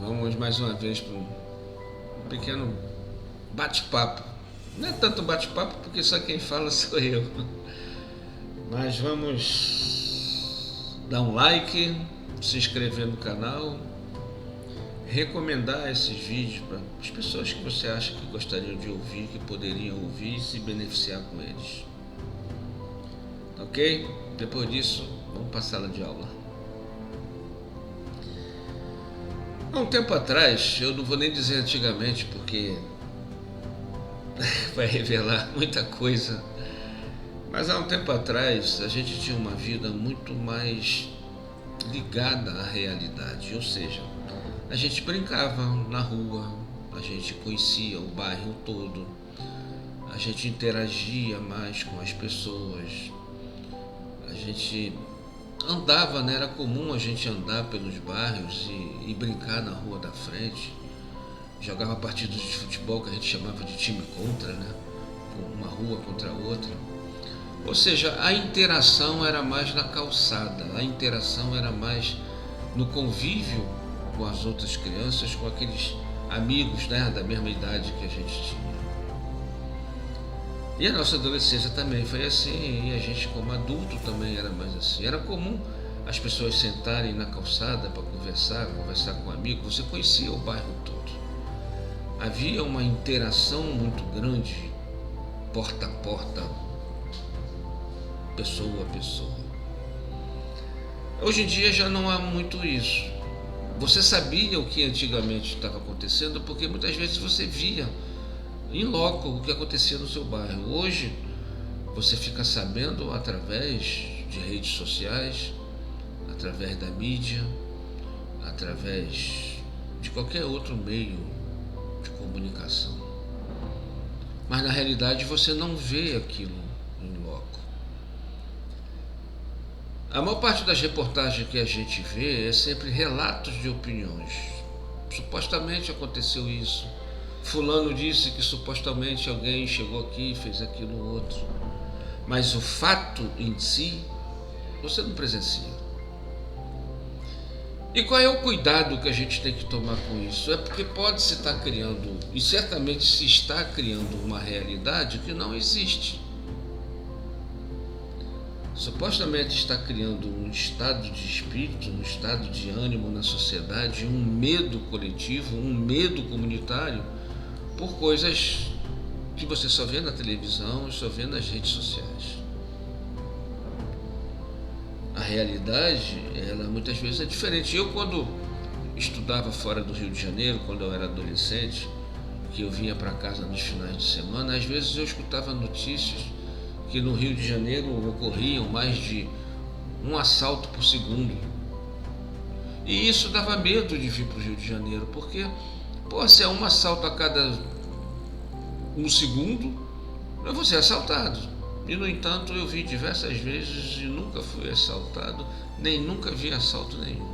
Vamos mais uma vez para um pequeno bate-papo. Não é tanto bate-papo porque só quem fala sou eu. Mas vamos dar um like, se inscrever no canal, recomendar esses vídeos para as pessoas que você acha que gostariam de ouvir, que poderiam ouvir e se beneficiar com eles. Ok? Depois disso, vamos para a sala de aula. Há um tempo atrás, eu não vou nem dizer antigamente porque vai revelar muita coisa, mas há um tempo atrás a gente tinha uma vida muito mais ligada à realidade, ou seja, a gente brincava na rua, a gente conhecia o bairro todo, a gente interagia mais com as pessoas, a gente andava, né? Era comum a gente andar pelos bairros e brincar na rua da frente. Jogava partidas de futebol que a gente chamava de time contra, né? Uma rua contra a outra. Ou seja, a interação era mais na calçada, a interação era mais no convívio com as outras crianças, com aqueles amigos, né, da mesma idade que a gente tinha. E a nossa adolescência também foi assim, e a gente como adulto também era mais assim. Era comum as pessoas sentarem na calçada para conversar com um amigo, você conhecia o bairro todo. Havia uma interação muito grande, porta a porta, pessoa a pessoa. Hoje em dia já não há muito isso. Você sabia o que antigamente estava acontecendo porque muitas vezes você via em loco o que acontecia no seu bairro. Hoje você fica sabendo através de redes sociais, através da mídia, através de qualquer outro meio de comunicação. Mas na realidade você não vê aquilo em loco. A maior parte das reportagens que a gente vê é sempre relatos de opiniões. Supostamente aconteceu isso. Fulano disse que supostamente alguém chegou aqui e fez aquilo outro. Mas o fato em si, você não presencia. E qual é o cuidado que a gente tem que tomar com isso? É porque pode se estar criando, e certamente se está criando, uma realidade que não existe. Supostamente está criando um estado de espírito, um estado de ânimo na sociedade, um medo coletivo, um medo comunitário, por coisas que você só vê na televisão e só vê nas redes sociais. A realidade, ela muitas vezes é diferente. Eu, quando estudava fora do Rio de Janeiro, quando eu era adolescente, que eu vinha para casa nos finais de semana, às vezes eu escutava notícias que no Rio de Janeiro ocorriam mais de um assalto por segundo. E isso dava medo de vir para o Rio de Janeiro, porque se é um assalto a cada um segundo, eu vou ser assaltado. E no entanto eu vi diversas vezes e nunca fui assaltado, nem nunca vi assalto nenhum.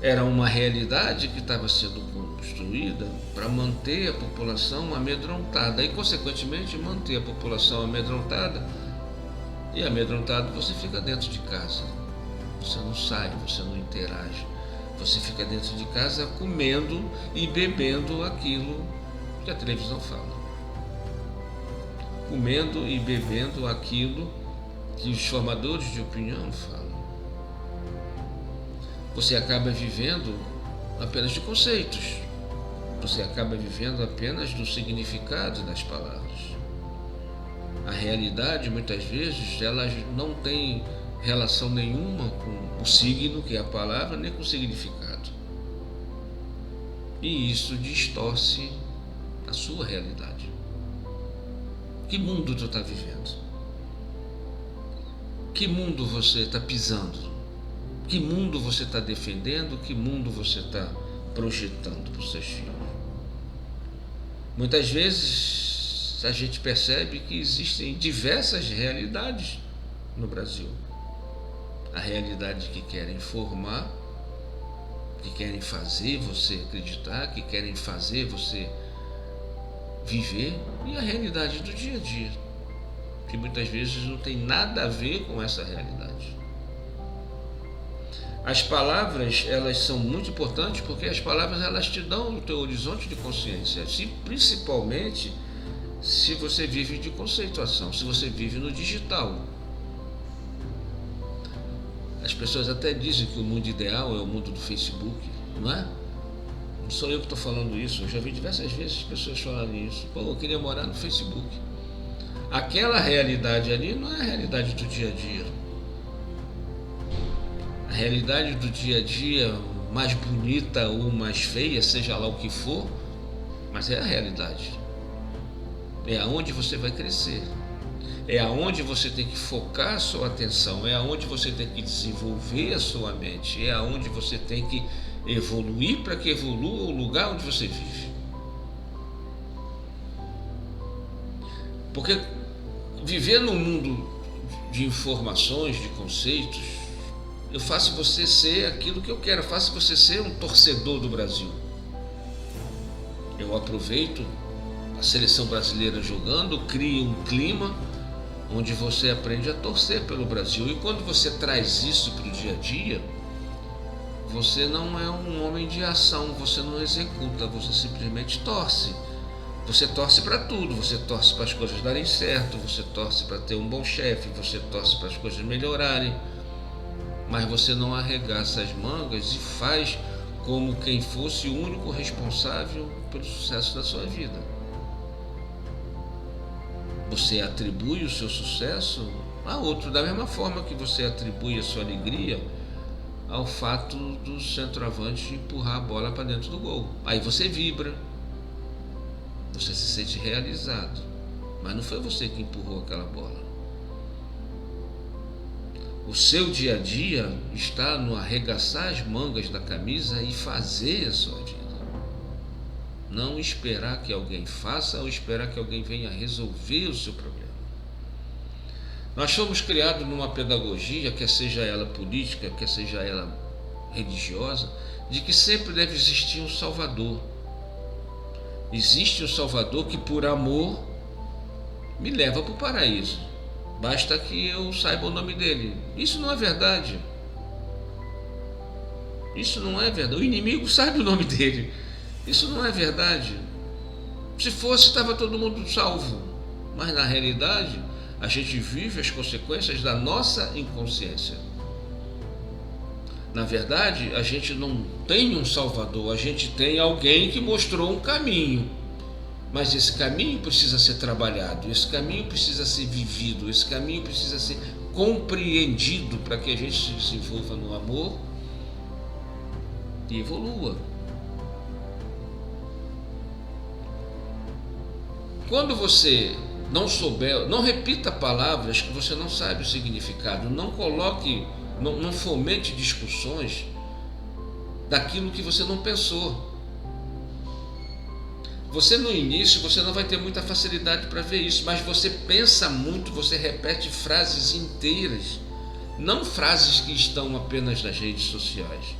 Era uma realidade que estava sendo construída para manter a população amedrontada e, consequentemente, manter a população amedrontada. E amedrontado você fica dentro de casa, você não sai, você não interage, você fica dentro de casa comendo e bebendo aquilo que a televisão fala, comendo e bebendo aquilo que os formadores de opinião falam. Você acaba vivendo apenas de conceitos, você acaba vivendo apenas do significado das palavras. A realidade, muitas vezes, ela não tem relação nenhuma com o signo, que é a palavra, nem com o significado. E isso distorce a sua realidade. Que mundo tu está vivendo? Que mundo você está pisando? Que mundo você está defendendo? Que mundo você está projetando para os seus filhos? Muitas vezes a gente percebe que existem diversas realidades no Brasil. A realidade que querem formar, que querem fazer você acreditar, que querem fazer você viver, e a realidade do dia a dia, que muitas vezes não tem nada a ver com essa realidade. As palavras, elas são muito importantes porque as palavras, elas te dão o teu horizonte de consciência, principalmente se você vive de conceituação, se você vive no digital. As pessoas até dizem que o mundo ideal é o mundo do Facebook, não é? Não sou eu que estou falando isso, eu já vi diversas vezes pessoas falarem isso. Pô, eu queria morar no Facebook. Aquela realidade ali não é a realidade do dia a dia. A realidade do dia a dia, mais bonita ou mais feia, seja lá o que for, mas é a realidade. É aonde você vai crescer. É aonde você tem que focar a sua atenção, é aonde você tem que desenvolver a sua mente, é aonde você tem que evoluir para que evolua o lugar onde você vive. Porque viver num mundo de informações, de conceitos, eu faço você ser aquilo que eu quero, eu faço você ser um torcedor do Brasil. Eu aproveito a seleção brasileira jogando, crio um clima onde você aprende a torcer pelo Brasil. E quando você traz isso para o dia a dia, você não é um homem de ação, você não executa, você simplesmente torce. Você torce para tudo, você torce para as coisas darem certo, você torce para ter um bom chefe, você torce para as coisas melhorarem, mas você não arregaça as mangas e faz como quem fosse o único responsável pelo sucesso da sua vida. Você atribui o seu sucesso a outro, da mesma forma que você atribui a sua alegria ao fato do centroavante empurrar a bola para dentro do gol. Aí você vibra, você se sente realizado, mas não foi você que empurrou aquela bola. O seu dia a dia está no arregaçar as mangas da camisa e fazer a sua vida. Não esperar que alguém faça ou esperar que alguém venha resolver o seu problema. Nós fomos criados numa pedagogia, quer seja ela política, quer seja ela religiosa, de que sempre deve existir um Salvador. Existe um Salvador que, por amor, me leva para o paraíso. Basta que eu saiba o nome dele. Isso não é verdade. Isso não é verdade. O inimigo sabe o nome dele. Isso não é verdade. Se fosse, estava todo mundo salvo. Mas na realidade, a gente vive as consequências da nossa inconsciência. Na verdade, a gente não tem um Salvador, a gente tem alguém que mostrou um caminho. Mas esse caminho precisa ser trabalhado, esse caminho precisa ser vivido, esse caminho precisa ser compreendido para que a gente se desenvolva no amor e evolua. Quando você não souber, não repita palavras que você não sabe o significado, não coloque, não fomente discussões daquilo que você não pensou. Você no início, você não vai ter muita facilidade para ver isso, mas você pensa muito, você repete frases inteiras, não frases que estão apenas nas redes sociais.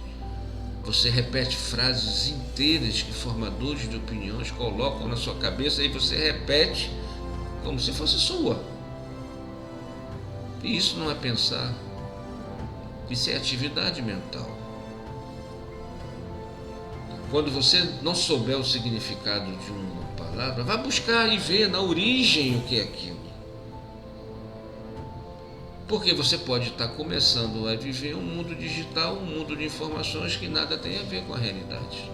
Você repete frases inteiras que formadores de opiniões colocam na sua cabeça e você repete como se fosse sua. E isso não é pensar, isso é atividade mental. Quando você não souber o significado de uma palavra, vá buscar e ver na origem o que é aquilo. Porque você pode estar começando a viver um mundo digital, um mundo de informações que nada tem a ver com a realidade.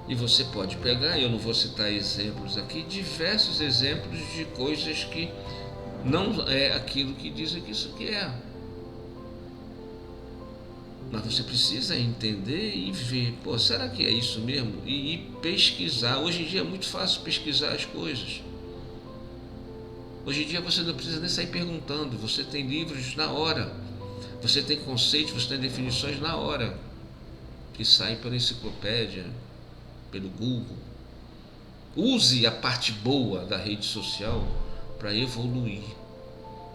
E você pode pegar, eu não vou citar exemplos aqui, diversos exemplos de coisas que não é aquilo que dizem que isso que é. Mas você precisa entender e ver, pô, será que é isso mesmo? E ir pesquisar. Hoje em dia é muito fácil pesquisar as coisas. Hoje em dia você não precisa nem sair perguntando, você tem livros na hora, você tem conceitos, você tem definições na hora, que saem pela enciclopédia, pelo Google. Use a parte boa da rede social para evoluir,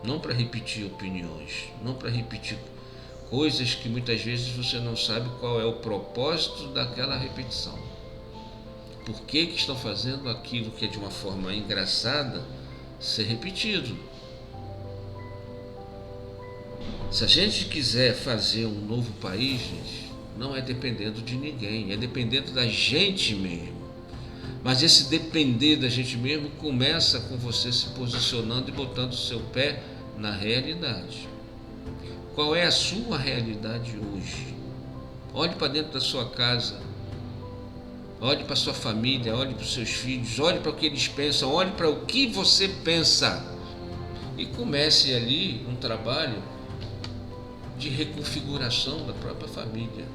não para repetir opiniões, não para repetir coisas que muitas vezes você não sabe qual é o propósito daquela repetição. Por que estão fazendo aquilo que é de uma forma engraçada ser repetido? Se a gente quiser fazer um novo país, gente, não é dependendo de ninguém, é dependendo da gente mesmo. Mas esse depender da gente mesmo começa com você se posicionando e botando o seu pé na realidade. Qual é a sua realidade hoje? Olhe para dentro da sua casa, olhe para a sua família, olhe para os seus filhos, olhe para o que eles pensam, olhe para o que você pensa e comece ali um trabalho de reconfiguração da própria família.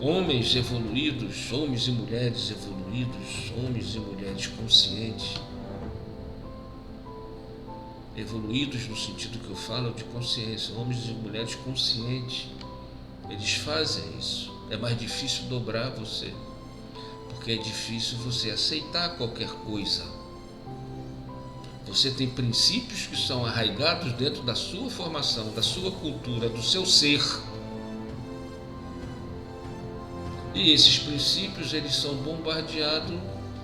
Homens evoluídos, homens e mulheres evoluídos, homens e mulheres conscientes. Evoluídos no sentido que eu falo de consciência, homens e mulheres conscientes. Eles fazem isso. É mais difícil dobrar você, porque é difícil você aceitar qualquer coisa. Você tem princípios que são arraigados dentro da sua formação, da sua cultura, do seu ser. E esses princípios, eles são bombardeados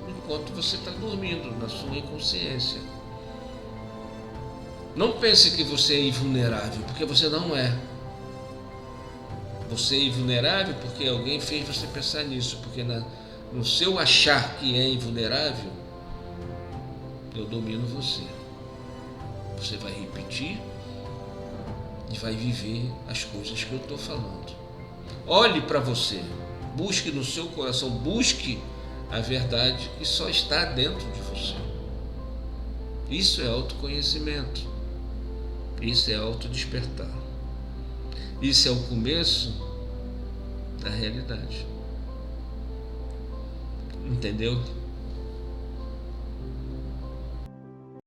enquanto você está dormindo, na sua inconsciência. Não pense que você é invulnerável, porque você não é. Você é invulnerável porque alguém fez você pensar nisso, porque no seu achar que é invulnerável, eu domino você. Você vai repetir e vai viver as coisas que eu estou falando. Olhe para você, busque no seu coração, busque a verdade que só está dentro de você. Isso é autoconhecimento. Isso é autodespertar. Isso é o começo da realidade. Entendeu?